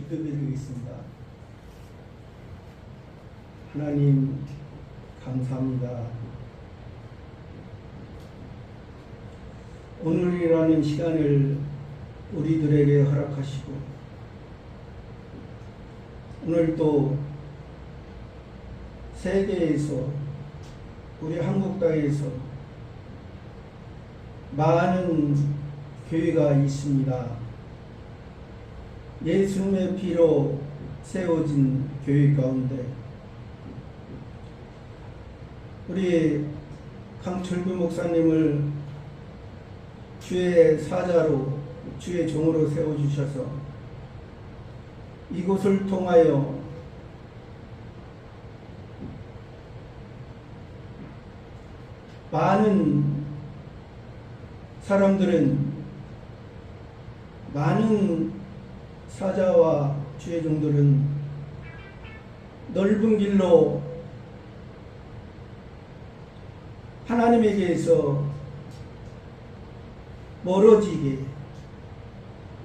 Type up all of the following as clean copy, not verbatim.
기도드리겠습니다. 하나님 감사합니다. 오늘이라는 시간을 우리들에게 허락하시고 오늘도 세계에서 우리 한국 땅에서 많은 교회가 있습니다. 예수님의 피로 세워진 교회 가운데 우리 강철구 목사님을 주의 사자로 주의 종으로 세워주셔서 이곳을 통하여 많은 사람들은 많은 사자와 주의 종들은 넓은 길로 하나님에게서 멀어지게,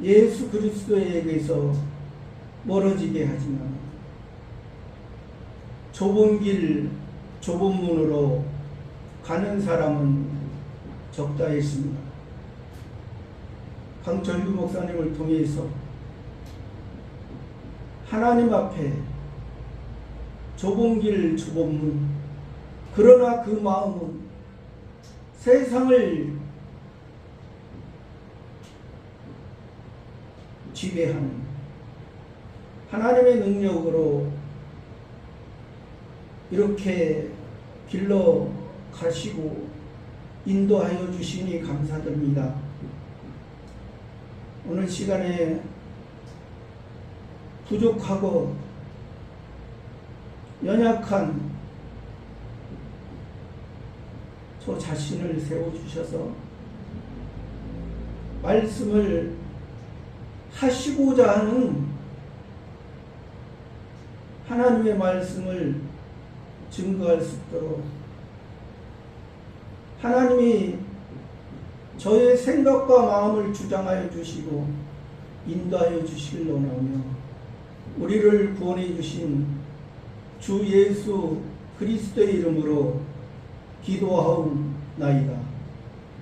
예수 그리스도에게서 멀어지게 하지만 좁은 길, 좁은 문으로 가는 사람은 적다 했습니다. 강철규 목사님을 통해서 하나님 앞에 좁은 길, 좁은 문, 그러나 그 마음은 세상을 지배하는 하나님의 능력으로 이렇게 길러 가시고 인도하여 주시니 감사드립니다. 오늘 시간에 부족하고 연약한 저 자신을 세워주셔서 말씀을 하시고자 하는 하나님의 말씀을 증거할 수 있도록 하나님이 저의 생각과 마음을 주장하여 주시고 인도하여 주시길 원하며 우리를 구원해 주신 주 예수 그리스도의 이름으로 기도하옵나이다.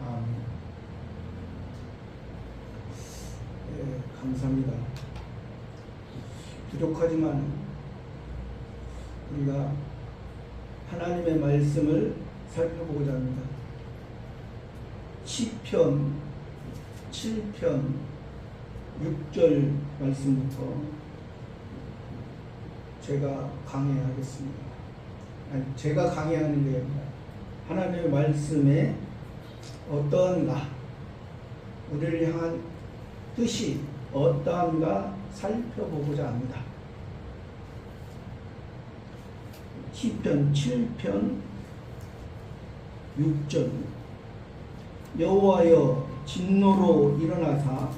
아멘. 네, 감사합니다. 부족하지만 우리가 하나님의 말씀을 살펴보고자 합니다. 시편 7편 6절 말씀부터 제가 강해하겠습니다. 아니, 제가 강해하는 게 아니라 하나님의 말씀에 어떠한가, 우리를 향한 뜻이 어떠한가 살펴보고자 합니다. 시편 7편 6절 여호와여 진노로 일어나사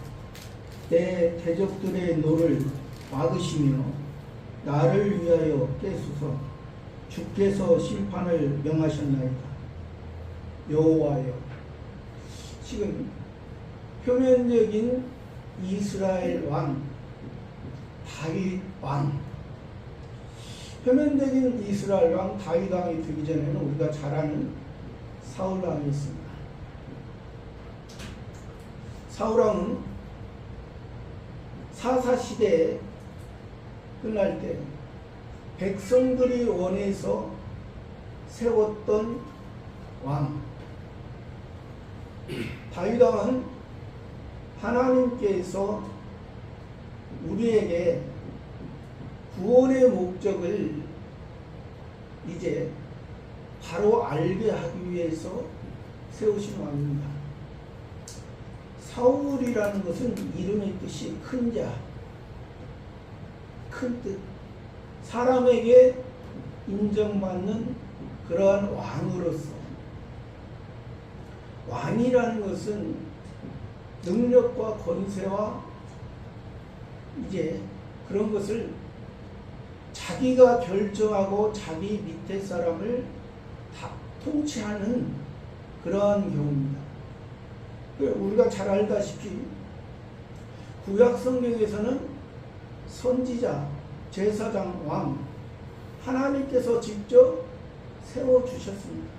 내 대적들의 노를 막으시며 나를 위하여 깨소서. 주께서 심판을 명하셨나이다. 여호와여. 지금 표면적인 이스라엘 왕 다윗 왕, 표면적인 이스라엘 왕 다윗 왕이 되기 전에는 우리가 잘 아는 사울 왕이 있습니다. 사울 왕은 사사시대에 끝날 때 백성들이 원해서 세웠던 왕, 다윗 왕은 하나님께서 우리에게 구원의 목적을 이제 바로 알게 하기 위해서 세우신 왕입니다. 사울이라는 것은 이름의 뜻이 큰 자, 큰 뜻, 사람에게 인정받는 그러한 왕으로서, 왕이라는 것은 능력과 권세와 이제 그런 것을 자기가 결정하고 자기 밑에 사람을 다 통치하는 그러한 경우입니다. 우리가 잘 알다시피 구약 성경에서는 선지자, 제사장, 왕 하나님께서 직접 세워주셨습니다.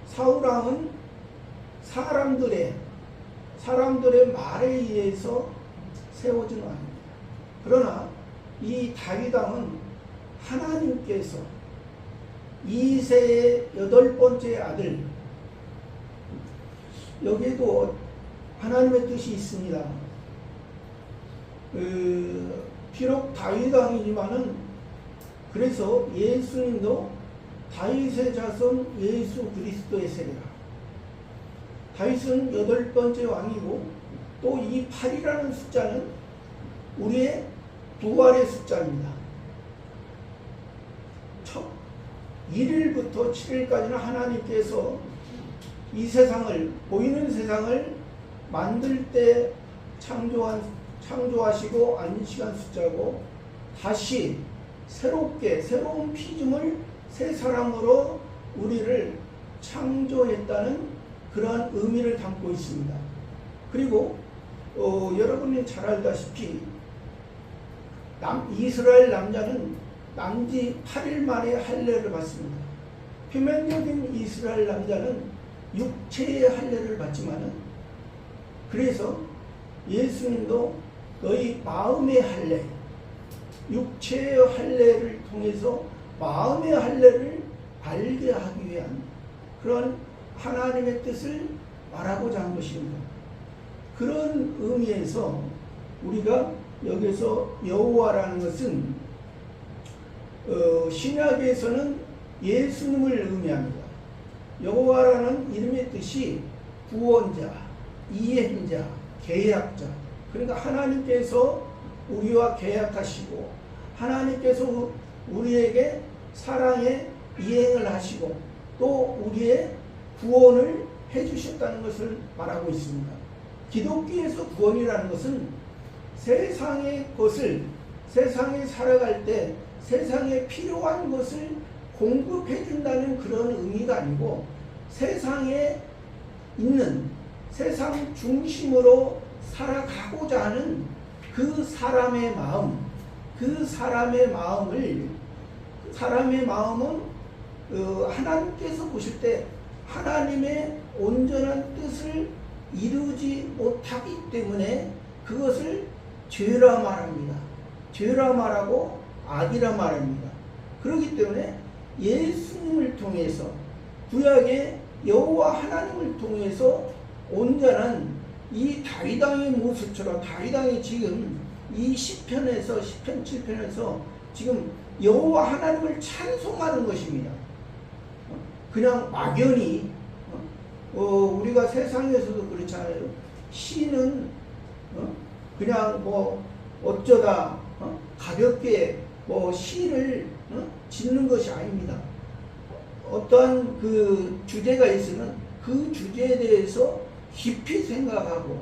사울왕은 사람들의 말에 의해서 세워진 왕입니다. 그러나 이 다윗왕은 하나님께서 이새의 8번째 아들, 여기에도 하나님의 뜻이 있습니다. 비록 다윗왕이지만은 그래서 예수님도 다윗의 자손 예수 그리스도의 세대라. 다윗은 8번째 왕이고 또 이 8이라는 숫자는 우리의 부활의 숫자입니다. 1일부터 7일까지는 하나님께서 이 세상을, 보이는 세상을 만들 때 창조하시고 안식한 숫자고, 다시 새로운 피조물 새 사람으로 우리를 창조했다는 그러한 의미를 담고 있습니다. 그리고 여러분이 잘 알다시피 이스라엘 남자는 남지 8일 만에 할례를 받습니다. 표면적인 이스라엘 남자는 육체의 할례를 받지만은, 그래서 예수님도 너희 마음의 할례, 육체의 할례를 통해서 마음의 할례를 알게 하기 위한 그런 하나님의 뜻을 말하고자 한 것입니다. 그런 의미에서 우리가 여기서 여호와라는 것은 신약에서는 예수님을 의미합니다. 여호와라는 이름의 뜻이 구원자, 이행자, 계약자. 그러니까 하나님께서 우리와 계약하시고 하나님께서 우리에게 사랑의 이행을 하시고 또 우리의 구원을 해주셨다는 것을 말하고 있습니다. 기독교에서 구원이라는 것은 세상의 것을, 세상에 살아갈 때 세상에 필요한 것을 공급해 준다는 그런 의미가 아니고, 세상에 있는, 세상 중심으로 살아가고자 하는 그 사람의 마음, 그 사람의 마음은 하나님께서 보실 때 하나님의 온전한 뜻을 이루지 못하기 때문에 그것을 죄라 말합니다. 죄라 말하고 악이라 말합니다. 그렇기 때문에 예수님을 통해서, 구약의 여호와 하나님을 통해서 온전한 이 다윗왕의 모습처럼, 다윗왕이 지금 이 시편 7편에서 지금 여호와 하나님을 찬송하는 것입니다. 그냥 막연히 우리가 세상에서도 그렇잖아요. 시는 그냥 뭐 어쩌다 가볍게 시를 짓는 것이 아닙니다. 어떠한 그 주제가 있으면 그 주제에 대해서 깊이 생각하고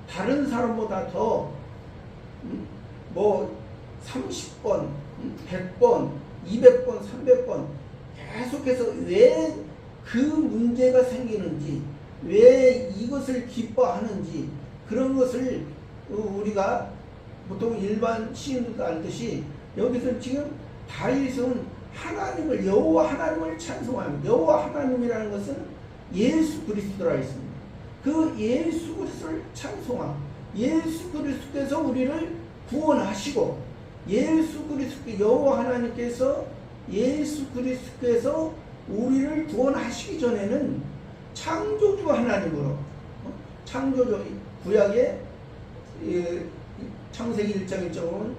다른 사람보다 더 30번, 100번, 200번, 300번 계속해서 왜 그 문제가 생기는지, 왜 이것을 기뻐하는지, 그런 것을 우리가 보통 일반 시인들도 알듯이 여기서 지금 다윗은 하나님을, 여호와 하나님을 찬송합니다. 여호와 하나님이라는 것은 예수 그리스도라 했습니다. 그 예수 그리스도를 찬송함, 예수 그리스도께서 우리를 구원하시고, 예수 그리스도, 여호와 하나님께서 예수 그리스도께서 우리를 구원하시기 전에는 창조주 하나님으로, 창조주, 구약의 창세기 1장 1절 보면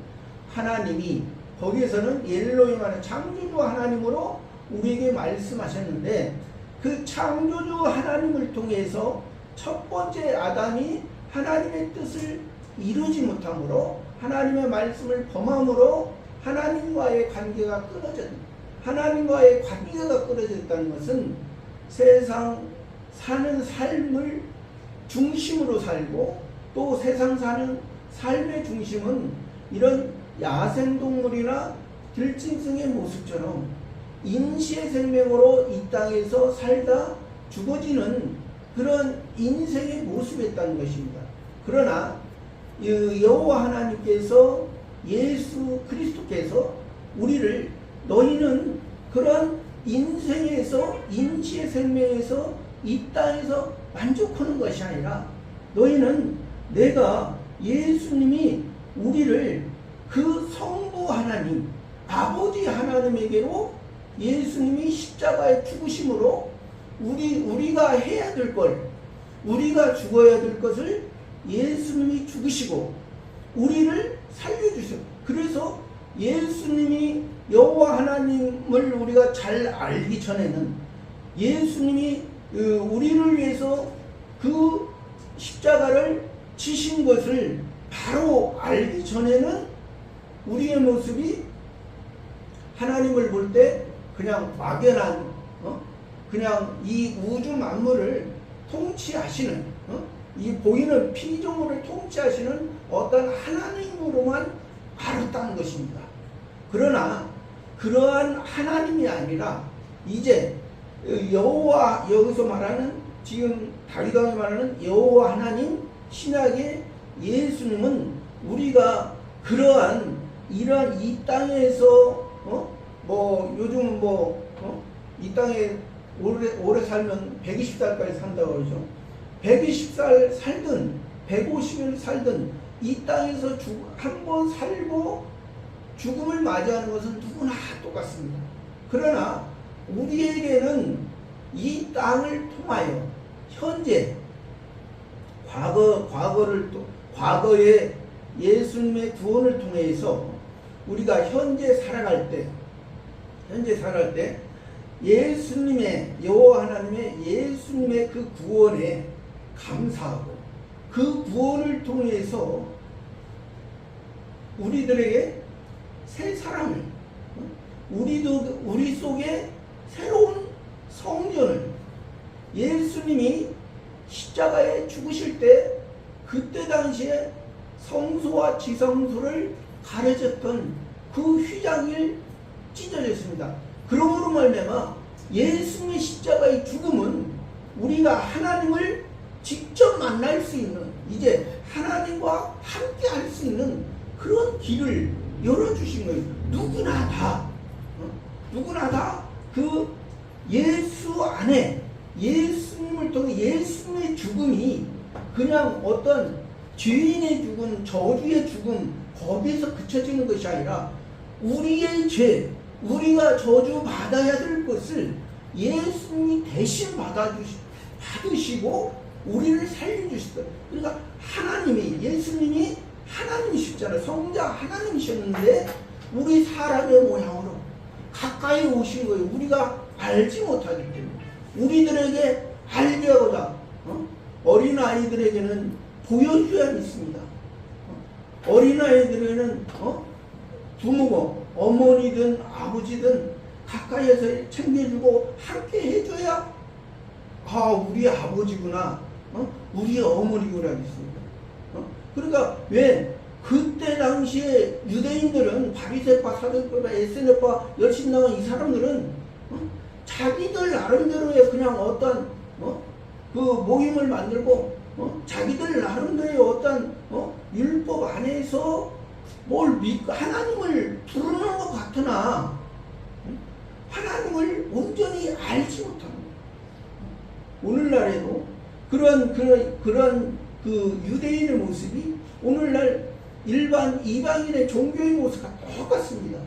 하나님이, 거기에서는 엘로힘 하나님, 창조주 하나님으로 우리에게 말씀하셨는데, 그 창조주 하나님을 통해서 첫 번째 아담이 하나님의 뜻을 이루지 못함으로, 하나님의 말씀을 범함으로 하나님과의 관계가 끊어졌다. 하나님과의 관계가 끊어졌다는 것은 세상 사는 삶을 중심으로 살고, 또 세상 사는 삶의 중심은 이런 야생동물이나 들짐승의 모습처럼 임시의 생명으로 이 땅에서 살다 죽어지는 그런 인생의 모습이었다는 것입니다. 그러나 여호와 하나님께서 예수 그리스도께서 우리를 너희는 그런 인생에서 인치의 생명에서 이 땅에서 만족하는 것이 아니라 너희는 내가 예수님이 우리를 그 성부 하나님 아버지 하나님에게로 예수님이 십자가에 죽으심으로 우리가 해야 될 걸 우리가 죽어야 될 것을 예수님이 죽으시고 우리를 살려주셔. 그래서 예수님이 여호와 하나님을 우리가 잘 알기 전에는 예수님이 우리를 위해서 그 십자가를 지신 것을 바로 알기 전에는 우리의 모습이 하나님을 볼 때 그냥 막연한 그냥 이 우주 만물을 통치하시는 이 보이는 피조물을 통치하시는 어떤 하나님으로만 알았다는 것입니다. 그러나 그러한 하나님이 아니라 이제 여호와 여기서 말하는 지금 다윗왕이 말하는 여호와 하나님 신약의 예수님은 우리가 그러한 이러한 이 땅에서 요즘 이 땅에 오래 살면 120살까지 산다고 그러죠. 120살 살든 150일 살든 이 땅에서 한번 살고 죽음을 맞이하는 것은 누구나 똑같습니다. 그러나 우리에게는 이 땅을 통하여 현재 과거의 예수님의 구원을 통해서 우리가 현재 살아갈 때 예수님의 여호와 하나님의 예수님의 그 구원에 감사하고 그 구원을 통해서 우리들에게 새 사람을 우리 속에 새로운 성전을 예수님이 십자가에 죽으실 때 그때 당시에 성소와 지성소를 가려졌던 그 휘장이 찢어졌습니다. 그러므로 말미암아 예수님의 십자가의 죽음은 우리가 하나님을 직접 만날 수 있는 이제 하나님과 함께 할 수 있는 그런 길을 열어주신 거예요. 누구나 다 그 예수 안에 예수님을 통해 예수님의 죽음이 그냥 어떤 죄인의 죽음, 저주의 죽음 거기에서 그쳐지는 것이 아니라 우리의 죄, 우리가 저주 받아야 될 것을 예수님이 대신 받으시고 우리를 살려주시다. 그러니까 예수님이 하나님이셨잖아요. 성자 하나님이셨는데 우리 사람의 모양으로 가까이 오신 거예요. 우리가 알지 못하기 때문에 우리들에게 알게 하고자 어린아이들에게는 보여줘야 있습니다. 어린아이들에게는 부모가 어머니든 아버지든 가까이에서 챙겨주고 함께 해줘야 우리 아버지구나 우리 어머니구나 했습니다. 그러니까 왜 그때 당시에 유대인들은 바리새파, 사두개파, 에세네파 열심히 나온 이 사람들은 자기들 나름대로의 그냥 어떤 그 모임을 만들고 자기들 나름대로의 어떤 율법 안에서 뭘 믿고 하나님을 부르는 것 같으나 하나님을 온전히 알지 못합니다. 오늘날에도 그런 그 유대인의 모습이 오늘날 일반 이방인의 종교의 모습과 똑같습니다.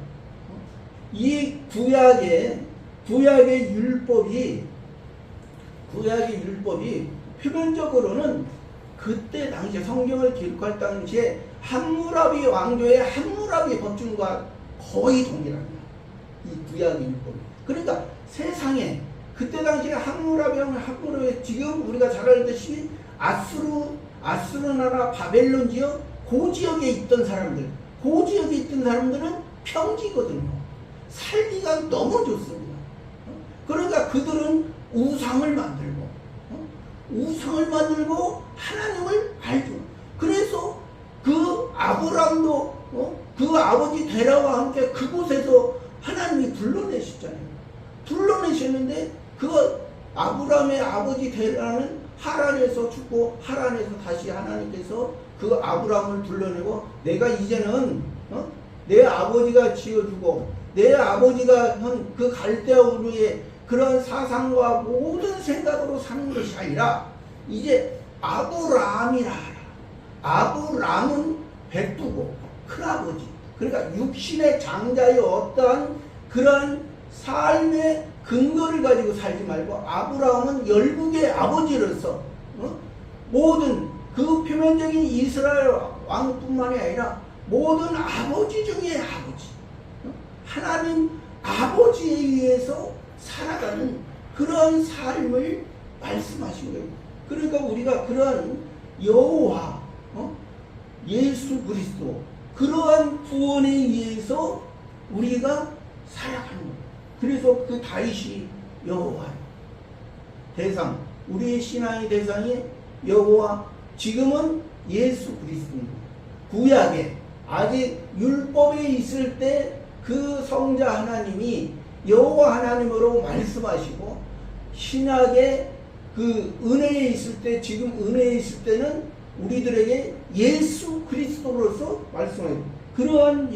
이 구약의 율법이 표면적으로는 그때 당시에 성경을 기록할 당시에 함무라비 왕조의 함무라비 법준과 거의 동일합니다. 이 구약의 율법이. 그러니까 세상에 그때 당시에 함무라비 지금 우리가 잘 알듯이 아수르 나라 바벨론 지역 그 지역에 있던 사람들은 평지거든요. 살기가 너무 좋습니다. 그러니까 그들은 우상을 만들고 하나님을 알죠. 그래서 그 아브람도 그 아버지 데라와 함께 그곳에서 하나님이 불러내셨는데 그 아브람의 아버지 데라는 하란에서 죽고 하란에서 다시 하나님께서 그 아브람을 불러내고 내가 이제는 내 아버지가 지어주고 내 아버지가 한 그 갈대아 우르의 그런 사상과 모든 생각으로 사는 것이 아니라 이제 아브라함이라 하라. 아브라함은 백두고 큰아버지, 그러니까 육신의 장자의 어떠한 그런 삶의 근거를 가지고 살지 말고 아브라함은 열국의 아버지로서 모든 그 표면적인 이스라엘 왕뿐만이 아니라 모든 아버지 중에 아버지, 하나님 아버지에 의해서 살아가는 그런 삶을 말씀하신 거예요. 그러니까 우리가 그런 여호와, 예수 그리스도, 그러한 구원에 의해서 우리가 살아가는 거예요. 그래서 그 다윗이 여호와예요. 대상, 우리의 신앙의 대상이 여호와, 지금은 예수 그리스도입니다. 구약에 아직 율법에 있을 때 그 성자 하나님이 여호와 하나님으로 말씀하시고, 신약에 그 은혜에 있을 때, 지금 은혜에 있을 때는 우리들에게 예수 그리스도로서 말씀해요. 그러한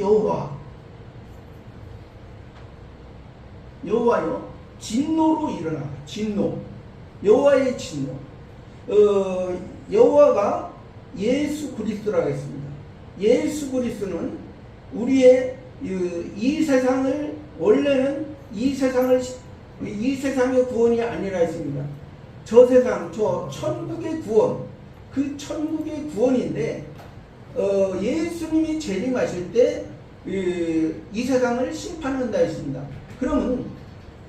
여호와요 진노로 일어나. 진노, 여호와의 진노. 여호와가 예수 그리스도라고 했습니다. 예수 그리스도는 우리의 이 세상을, 원래는 이 세상의 구원이 아니라 했습니다. 저 세상, 저 천국의 구원, 그 천국의 구원인데, 예수님이 재림하실 때 이 세상을 심판한다 했습니다. 그러면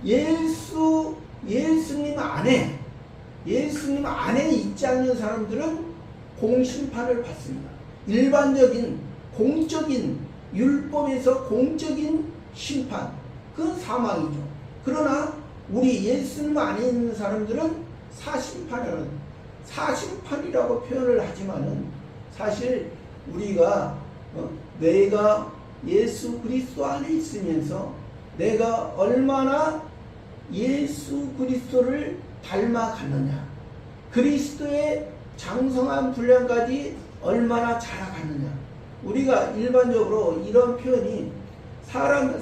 예수님 안에 있지 않는 사람들은 공심판을 받습니다. 일반적인 공적인 율법에서 공적인 심판, 그건 사망이죠. 그러나 우리 예수님 안에 있는 사람들은 사심판이라고 표현을 하지만은 사실 우리가 내가 예수 그리스도 안에 있으면서 내가 얼마나 예수 그리스도를 닮아가느냐, 그리스도의 장성한 분량까지 얼마나 자라갔느냐. 우리가 일반적으로 이런 표현이 사람의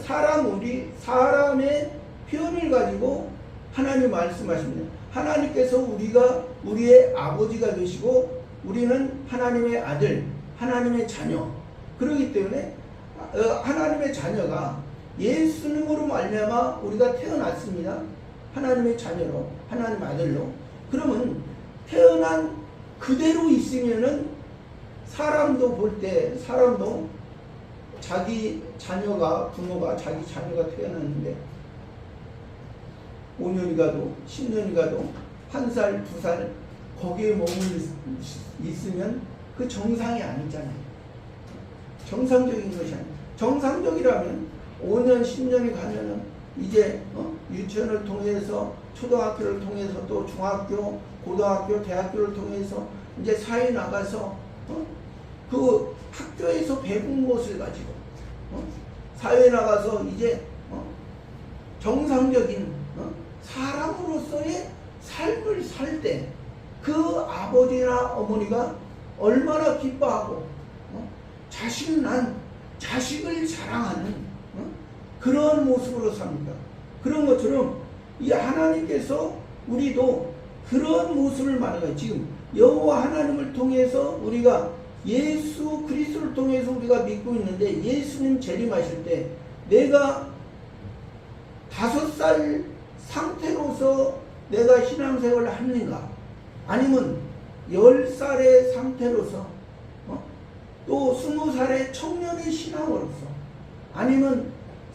표현을 가지고 하나님 말씀하십니다. 하나님께서 우리의 아버지가 되시고 우리는 하나님의 아들, 하나님의 자녀. 그렇기 때문에 하나님의 자녀가 예수님으로 말미암아 우리가 태어났습니다. 하나님의 자녀로, 하나님 아들로. 그러면 태어난 그대로 있으면은 사람도 볼 때, 사람도 자기 자녀가, 부모가 자기 자녀가 태어났는데 5년이 가도 10년이 가도 1살, 2살 거기에 머물 있으면 그 정상이 아니잖아요. 정상적인 것이 아니에요. 정상적이라면 5년, 10년이 가면은 이제 유치원을 통해서, 초등학교를 통해서, 또 중학교, 고등학교, 대학교를 통해서 이제 사회 나가서 그 학교에서 배운 것을 가지고 사회에 나가서 이제 정상적인 사람으로서의 삶을 살 때 그 아버지나 어머니가 얼마나 기뻐하고 자식을 사랑하는 그런 모습으로 삽니다. 그런 것처럼 이 하나님께서 우리도 그런 모습을 말해요. 지금 여호와 하나님을 통해서 우리가 예수 그리스도를 통해서 우리가 믿고 있는데, 예수님 재림하실 때 내가 5살 상태로서 내가 신앙생활을 하는가, 아니면 10살의 상태로서 또 20살의 청년의 신앙으로서, 아니면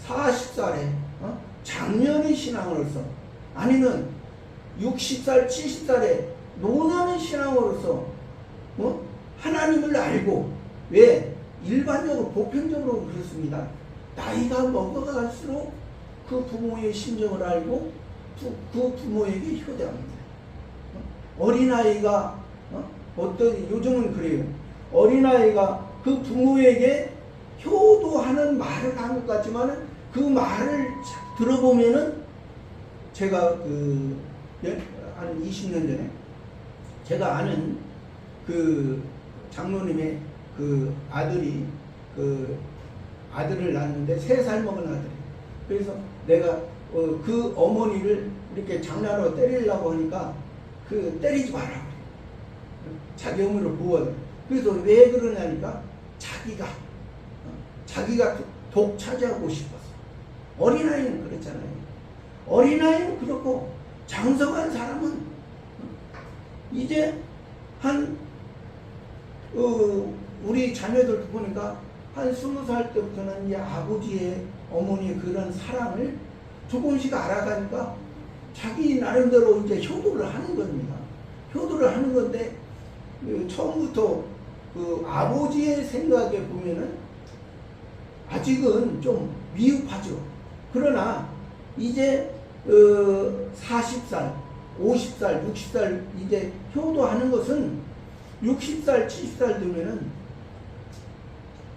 40살의 장년의 신앙으로서, 아니면 60살, 70살의 노년의 신앙으로서 하나님을 알고, 왜? 일반적으로, 보편적으로 그렇습니다. 나이가 먹어갈수록 그 부모의 심정을 알고 그 부모에게 효대합니다. 어린아이가 요즘은 그래요. 어린아이가 그 부모에게 효도하는 말을 하는 것 같지만 그 말을 들어보면은, 제가 한 20년 전에 제가 아는 그 장로님의 그 아들이 그 아들을 낳았는데 3살 먹은 아들이. 그래서 내가 그 어머니를 이렇게 장난으로 때리려고 하니까 때리지 마라. 자기 어머니를 보호하라. 그래서 왜 그러냐니까 자기가 독차지하고 싶었어. 어린아이는 그렇잖아요. 어린아이는 그렇고 장성한 사람은 이제 우리 자녀들 보니까 한 20살 때부터는 이제 아버지의 어머니의 그런 사랑을 조금씩 알아가니까 자기 나름대로 이제 효도를 하는 겁니다. 효도를 하는 건데 처음부터 아버지의 생각에 보면은 아직은 좀 미흡하죠. 그러나 이제 40살, 50살, 60살 이제 효도하는 것은 60살, 70살 되면은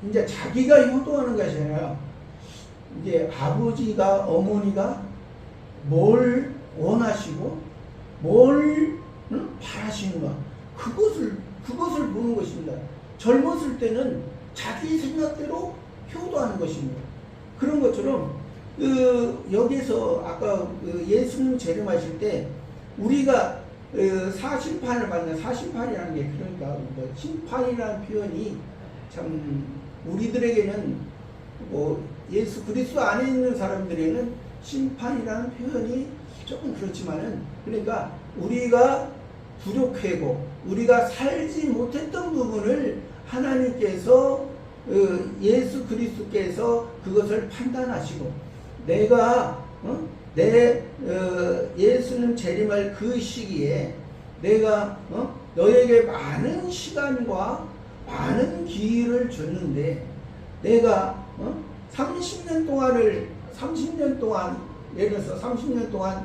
이제 자기가 효도하는 것이 아니라 이제 아버지가 어머니가 뭘 원하시고 뭘 바라시는가 그것을 보는 것입니다. 젊었을 때는 자기 생각대로 효도하는 것입니다. 그런 것처럼 여기서 아까 예수님 재림하실 때 우리가 사심판을 받는 사심판이라는 게 그러니까 심판이라는 표현이 참 우리들에게는 예수 그리스도 안에 있는 사람들에게는 심판이라는 표현이 조금 그렇지만은 그러니까 우리가 부족하고 우리가 살지 못했던 부분을 하나님께서 예수 그리스도께서 그것을 판단하시고 내가 예수님 재림할 그 시기에 내가 너에게 많은 시간과 많은 기회를 줬는데 내가 30년 동안 예를 들어서 30년 동안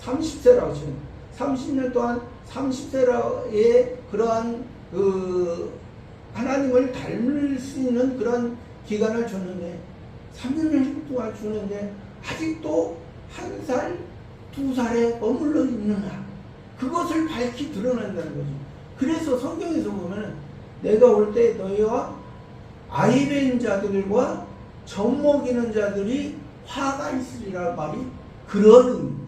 30세라고 치면 30년 동안 30세라의 그러한 하나님을 닮을 수 있는 그런 기간을 줬는데 3년 동안 주는데 아직도 1살, 2살에 머물러 있느냐 그것을 밝히 드러낸다는 거죠. 그래서 성경에서 보면 내가 올 때 너희와 아이 낳은 자들과 젖 먹이는 자들이 화가 있으리라 말이 그런 의미입니다.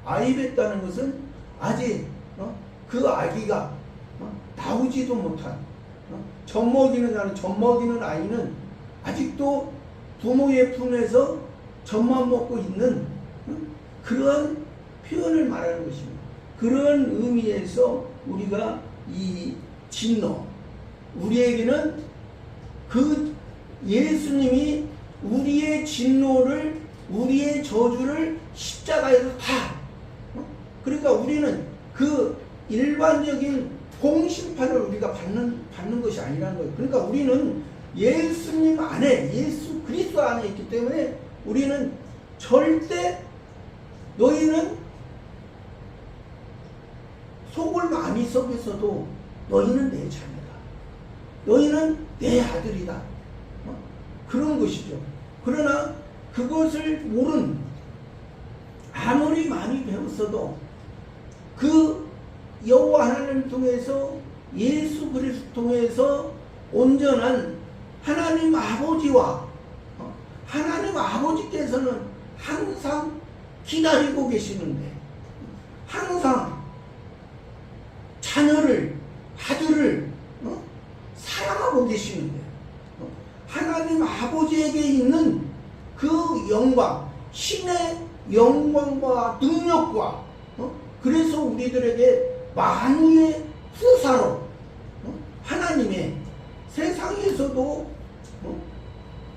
아이 낳았다는 것은 아직 그 아기가 나오지도 못한 젖 먹이는 자는 젖 먹이는 아이는 아직도 부모의 품에서 젖만 먹고 있는 그런 표현을 말하는 것입니다. 그런 의미에서 우리가 이 진노 우리에게는 그 예수님이 우리의 진노를 우리의 저주를 십자가에서 다 그러니까 우리는 그 일반적인 공심판을 우리가 받는 것이 아니라는 거예요. 그러니까 우리는 예수님 안에 예수 그리스도 안에 있기 때문에 우리는 절대 너희는 속을 많이 썩였어도 너희는 내 자녀다. 너희는 내 아들이다. 그런 것이죠. 그러나 그것을 모른 아무리 많이 배웠어도 그 여호와 하나님을 통해서 예수 그리스도 통해서 온전한 하나님 아버지와 하나님 아버지께서는 항상 기다리고 계시는데 항상 자녀를 아들을 사랑하고 계시는데 하나님 아버지에게 있는 그 영광 신의 영광과 능력과 그래서 우리들에게 만유의 후사로 하나님의 세상에서도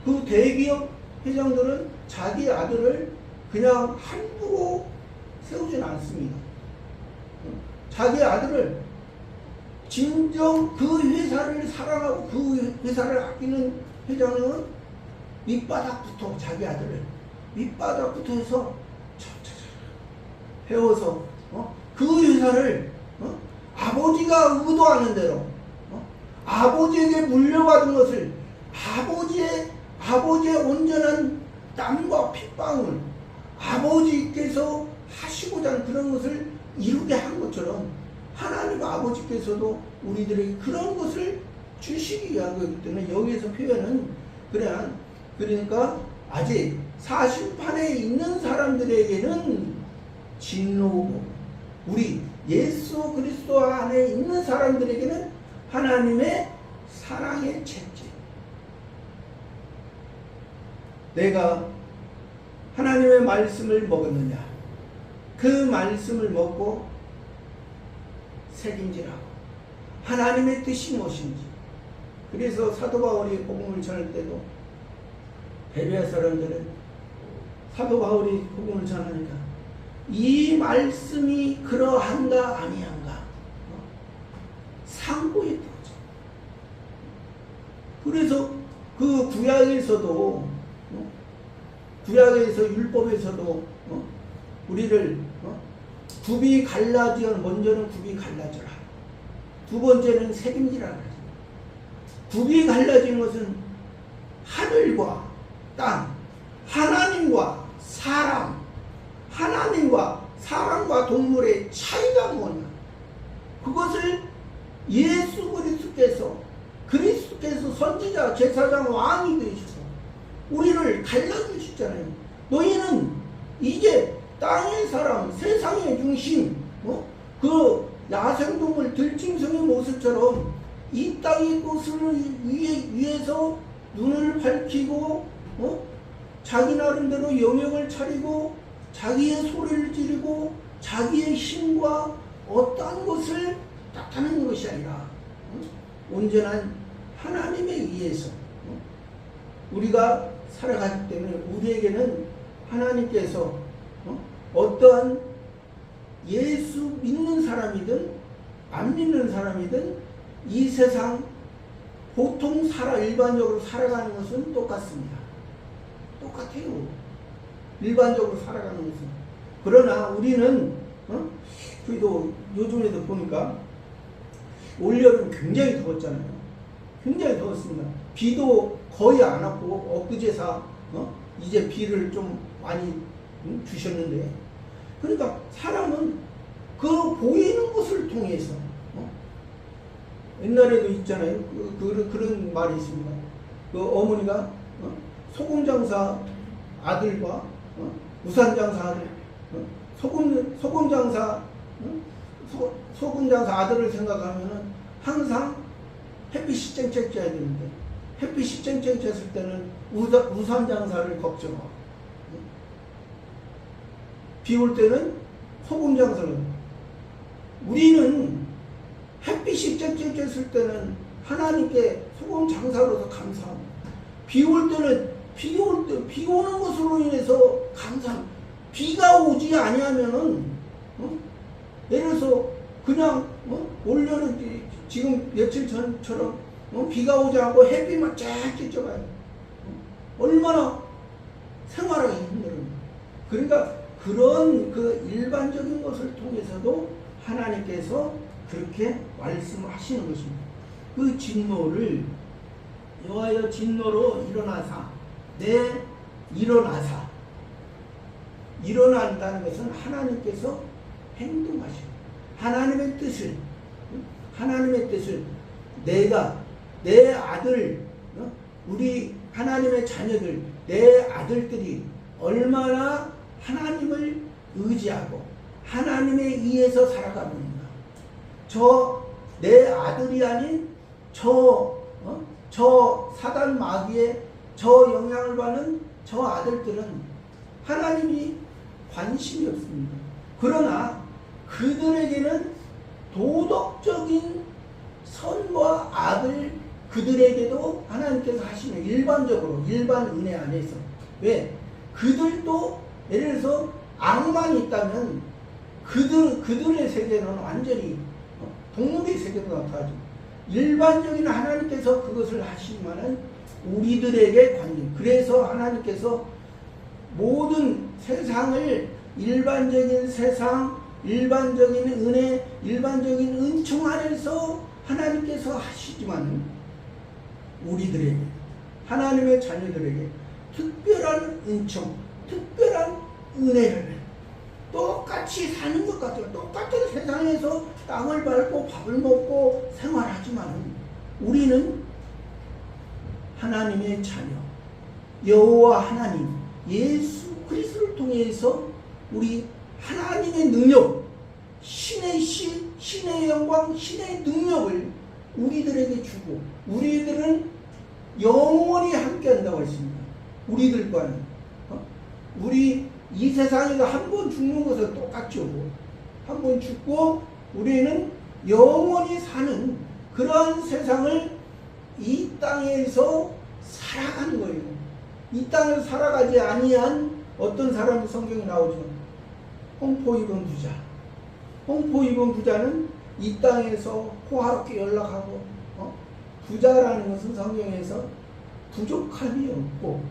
그 대기업 회장들은 자기 아들을 그냥 함부로 세우진 않습니다. 자기 아들을 진정 그 회사를 사랑하고 그 회사를 아끼는 회장은 밑바닥부터 자기 아들을 밑바닥부터 해서 배워서 그 회사를 아버지가 의도하는 대로 아버지에게 물려받은 것을 아버지의 온전한 땀과 핏방울 아버지께서 하시고자 하는 그런 것을 이루게 한 것처럼 하나님 아버지께서도 우리들에게 그런 것을 주시기 위한 거기 때문에 여기에서 표현은 그러니까 아직 사심판에 있는 사람들에게는 진노고, 우리 예수 그리스도 안에 있는 사람들에게는 하나님의 사랑의 채찍. 내가 하나님의 말씀을 먹었느냐, 그 말씀을 먹고 책임지라고. 하나님의 뜻이 무엇인지. 그래서 사도 바울이 복음을 전할 때도 베레아 사람들은 사도 바울이 복음을 전하니까 이 말씀이 그러한가 아니한가 상고했다고. 그래서 그 구약에서도 율법에서도 우리를 굽이 갈라지어, 먼저는 굽이 갈라져라, 두 번째는 책임지라. 굽이 갈라지는 것은 하늘과 땅, 하나님과 사람과 동물의 차이가 뭐냐, 그것을 예수 그리스도께서 선지자, 제사장, 왕이 되시고 우리를 갈라주시잖아요. 너희는 이제 땅의 사람, 세상의 중심, 그 야생동물 들짐승의 모습처럼 이 땅의 것을 위해서 눈을 밝히고 자기 나름대로 영역을 차리고 자기의 소리를 지르고 자기의 힘과 어떠한 것을 나타내는 것이 아니라 온전한 하나님에 의해서 우리가 살아가기 때문에 우리에게는 하나님께서 어떠한 예수 믿는 사람이든 안 믿는 사람이든 이 세상 보통 일반적으로 살아가는 것은 똑같습니다. 똑같아요. 일반적으로 살아가는 것은. 그러나 우리는 그래도 요즘에도 보니까 올여름 굉장히 더웠잖아요. 굉장히 더웠습니다. 비도 거의 안 왔고 엊그제사 이제 비를 좀 많이 주셨는데, 그러니까 사람은 그 보이는 것을 통해서 옛날에도 있잖아요. 그런 말이 있습니다. 그 어머니가 소금 장사 아들과 우산 장사 아들, 소금 장사 아들을 생각하면은 항상 햇빛이 쨍쨍 쬐야 되는데, 햇빛이 쨍쨍 쬐을 때는 우산 장사를 걱정하고, 비 올 때는 소금 장사를. 우리는 햇빛이 쨍쨍 쬐을 때는 하나님께 소금 장사로서 감사합니다. 비 올 때는 비 오는 것으로 인해서 감사합니다. 비가 오지 아니하면은 예를 들어서 그냥 올여름 지금 며칠 전처럼 비가 오지 않고 햇빛만 쫙 쬐져가요. 얼마나 생활하기 힘들어요. 그러니까 그런 그 일반적인 것을 통해서도 하나님께서 그렇게 말씀하시는 것입니다. 그 진노를 여호와여 진노로 일어난다는 것은 하나님께서 행동하시고 하나님의 뜻을 내가 내 아들, 우리 하나님의 자녀들, 내 아들들이 얼마나 하나님을 의지하고 하나님에 의해서 살아가는가. 내 아들이 아닌 저 사단 마귀의 저 영향을 받는 저 아들들은 하나님이 관심이 없습니다. 그러나 그들에게는 도덕적인 선과 악을 그들에게도 하나님께서 하시는 일반 은혜 안에서. 왜? 그들도 예를 들어서 악만 있다면 그들의 세계는 완전히 동물의 세계로 나타나죠. 일반적인 하나님께서 그것을 하시지만은 우리들에게 관심. 그래서 하나님께서 모든 세상을 일반적인 세상, 일반적인 은혜, 일반적인 은총 안에서 하나님께서 하시지만 우리들에게, 하나님의 자녀들에게 특별한 은총, 특별한 은혜를 똑같이 사는 것 같아요. 똑같은 세상에서 땅을 밟고 밥을 먹고 생활하지만 우리는 하나님의 자녀, 여호와 하나님 예수 그리스도를 통해서 우리 하나님의 능력, 신의 시, 신의 영광, 신의 능력을 우리들에게 주고 우리들은 영원히 함께한다고 했습니다. 우리들과는 우리 이 세상에서 한 번 죽는 것은 똑같죠. 한 번 죽고 우리는 영원히 사는 그러한 세상을 이 땅에서 살아가는 거예요. 이 땅에서 살아가지 아니한 어떤 사람이 성경에 나오죠. 홍포 입은 부자. 홍포 입은 부자는 이 땅에서 호화롭게 연락하고 부자라는 것은 성경에서 부족함이 없고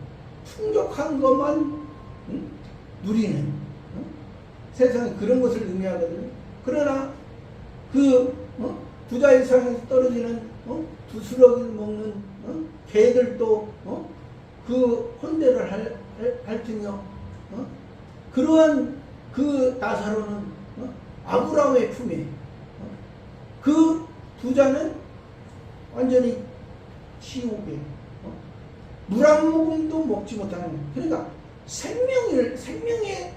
풍족한 것만 누리는 세상에 그런 것을 의미하거든요. 그러나 그 부자의 상에서 떨어지는 두스러기를 먹는 개들도 그 혼대를 할 테며 그러한 그 나사로는 아브라함의 품에 그 부자는 완전히 지옥에 물 한 모금도 먹지 못하는 그러니까 생명의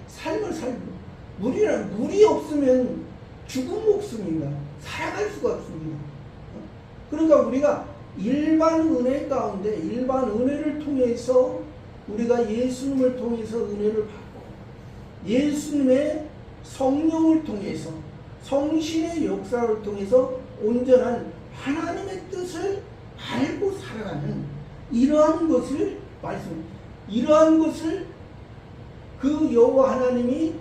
삶을 살고 물이 없으면 죽은 목숨입니다. 살아갈 수가 없습니다. 그러니까 우리가 일반 은혜 가운데 일반 은혜를 통해서 우리가 예수님을 통해서 은혜를 받고 예수님의 성령을 통해서 성신의 역사를 통해서 온전한 하나님의 뜻을 알고 살아가는 이러한 것을 이러한 것을 그 여호와 하나님이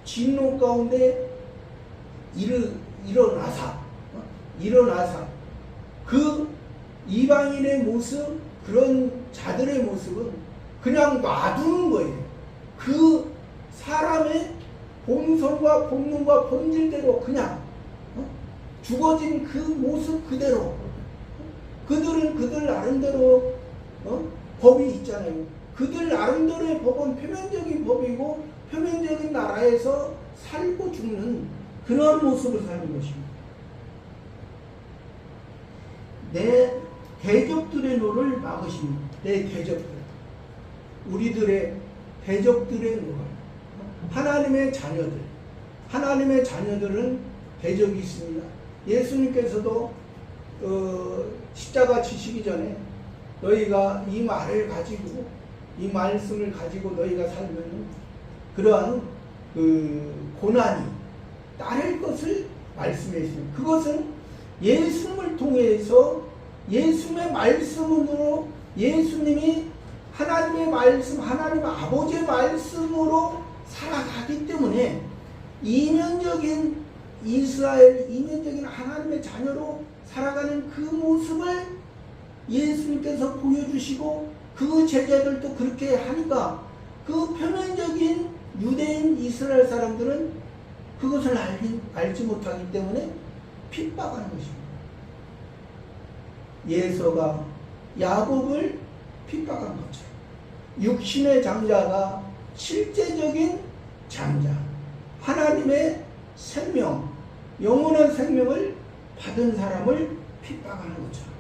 진노 가운데 일어나사 그 이방인의 모습 그런 자들의 모습은 그냥 놔두는 거예요. 그 사람의 본성과 본능과 본질대로 그냥 죽어진 그 모습 그대로 그들은 그들 나름대로 법이 있잖아요. 그들 나름대로의 법은 표면적인 법이고 표면적인 나라에서 살고 죽는 그런 모습을 사는 것입니다. 내 대적들의 노를 막으십니다. 내 대적들 우리들의 대적들의 노를 하나님의 자녀들은 대적이 있습니다. 예수님께서도 십자가 지시기 전에 너희가 이 말을 가지고 이 말씀을 가지고 너희가 살면 그러한 고난이 따를 것을 말씀했습니다. 그것은 예수님을 통해서 예수님의 말씀으로 예수님이 하나님의 말씀, 하나님 아버지의 말씀으로 살아가기 때문에 이면적인 이스라엘, 이면적인 하나님의 자녀로 살아가는 그 모습을 예수님께서 보여주시고 그 제자들도 그렇게 하니까 그 표면적인 유대인 이스라엘 사람들은 그것을 알지 못하기 때문에 핍박하는 것입니다. 예서가 야곱을 핍박한 것처럼 육신의 장자가 실제적인 장자 하나님의 생명 영원한 생명을 받은 사람을 핍박하는 것처럼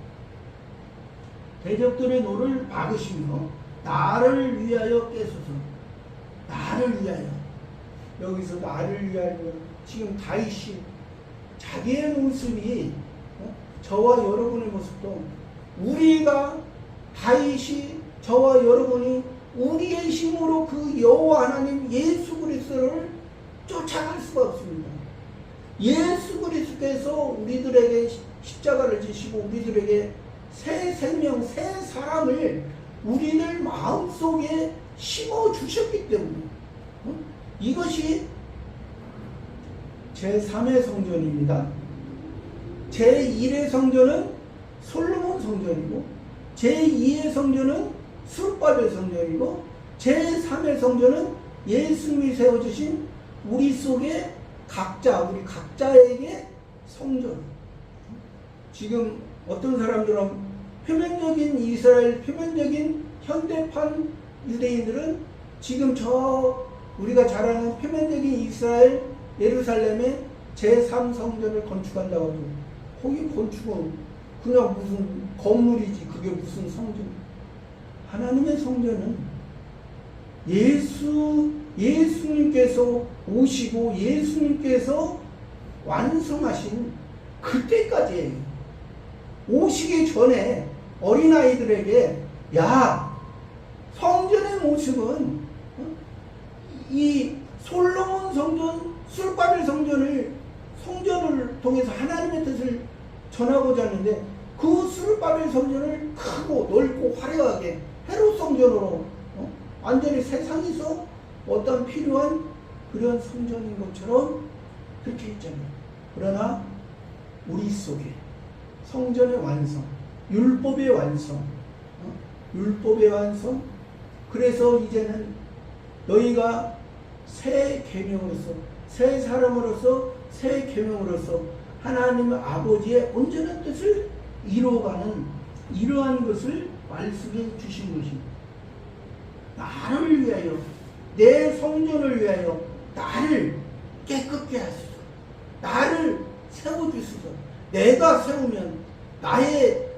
대적들의 노를 막으시며 나를 위하여 깨소서. 나를 위하여. 여기서 나를 위하여 지금 다윗이 자기의 모습이 저와 여러분의 모습도 우리가 다윗이 저와 여러분이 우리의 힘으로 그 여호와 하나님 예수 그리스도를 쫓아갈 수가 없습니다. 예수 그리스도께서 우리들에게 십자가를 지시고 우리들에게 새 생명, 새 사람을 우리들 마음속에 심어 주셨기 때문에 이것이 제3의 성전입니다. 제1의 성전은 솔로몬 성전이고 제2의 성전은 수르바벨 성전이고 제3의 성전은 예수님이 세워주신 우리 속에 우리 각자에게 성전. 지금 어떤 사람들은 표면적인 이스라엘, 표면적인 현대판 유대인들은 지금 우리가 잘 아는 표면적인 이스라엘 예루살렘에 제3성전을 건축한다고 하죠. 거기 건축은 그냥 무슨 건물이지 그게 무슨 성전이야. 하나님의 성전은 예수님께서 오시고 예수님께서 완성하신 그때까지예요. 오시기 전에 어린아이들에게 야, 성전의 모습은 이 솔로몬 성전, 술바벨 성전을 통해서 하나님의 뜻을 전하고자 하는데 그 술바벨 성전을 크고 넓고 화려하게 헤롯 성전으로 완전히 세상에서 어떤 필요한 그런 성전인 것처럼 그렇게 했잖아요. 그러나 우리 속에 성전의 완성, 율법의 완성, 율법의 완성. 그래서 이제는 너희가 새 계명으로서, 새 사람으로서, 새 계명으로서 하나님 아버지의 온전한 뜻을 이루어가는 이러한 것을 말씀해 주신 것입니다. 나를 위하여, 내 성전을 위하여 나를 깨끗게 하소서. 나를 세워주소서. 내가 세우면 나의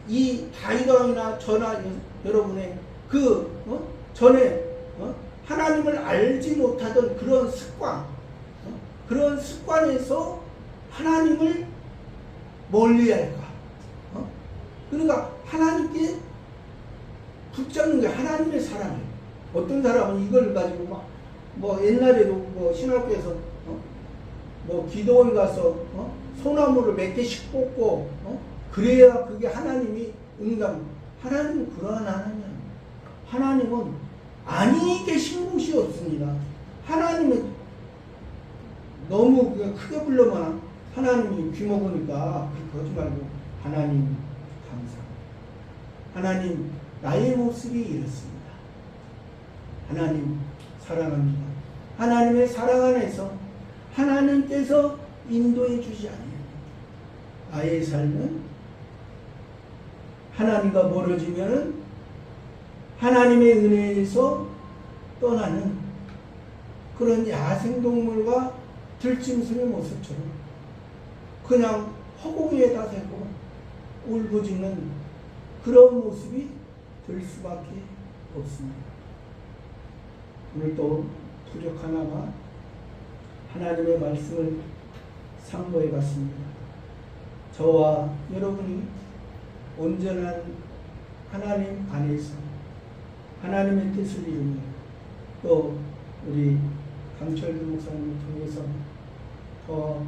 이 다윗 왕이나 저나 여러분의 전에 하나님을 알지 못하던 그런 습관, 그런 습관에서 하나님을 멀리할까? 그러니까 하나님께 붙잡는 게 하나님의 사랑이에요. 어떤 사람은 이걸 가지고 옛날에도 신학교에서 기도원 가서 소나무를 몇 개씩 뽑고 그래야 그게 하나님이 응답. 하나님은 그러한 하나님이야. 하나님은 아니 계신 곳이 없습니다. 하나님은 너무 크게 불러만 하나님이 귀먹으니까 그렇게 하지 말고 하나님 감사합니다. 하나님 나의 모습이 이렇습니다. 하나님 사랑합니다. 하나님의 사랑 안에서 하나님께서 인도해 주지 않으면 나의 삶은 하나님과 멀어지면 하나님의 은혜에서 떠나는 그런 야생동물과 들짐승의 모습처럼 그냥 허공에다 대고 울부짖는 그런 모습이 될 수밖에 없습니다. 오늘도 부족하나마 하나님의 말씀을 상고해 봤습니다. 저와 여러분이 온전한 하나님 안에서 하나님의 뜻을 이루며 또 우리 강철규 목사님을 통해서 더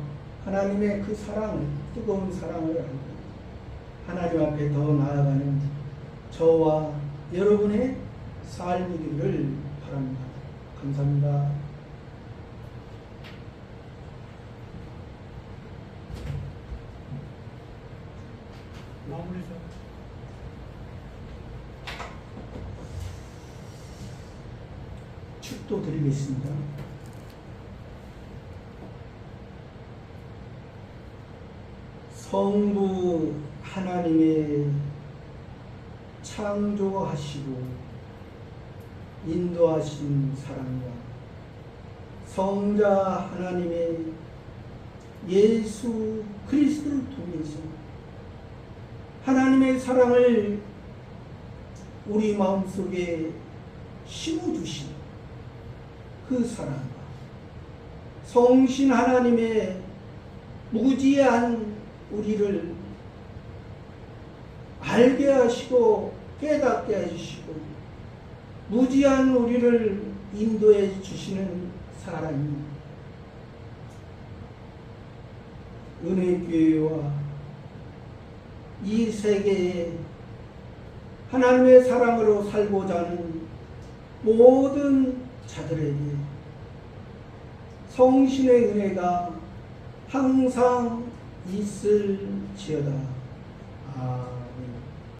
하나님의 그 사랑을, 뜨거운 사랑을 알고 하나님 앞에 더 나아가는 저와 여러분의 삶이기를 바랍니다. 감사합니다. 마무리죠. 축도 드리겠습니다. 성부 하나님의 창조하시고 인도하신 사랑과 성자 하나님의 예수 그리스도를 통해서 하나님의 사랑을 우리 마음속에 심어주신 그 사랑과 성신 하나님의 무지한 우리를 알게 하시고 깨닫게 해주시고 무지한 우리를 인도해 주시는 사랑이 은혜교회와 이 세계에 하나님의 사랑으로 살고자 하는 모든 자들에게 성신의 은혜가 항상 있을지어다. 아멘.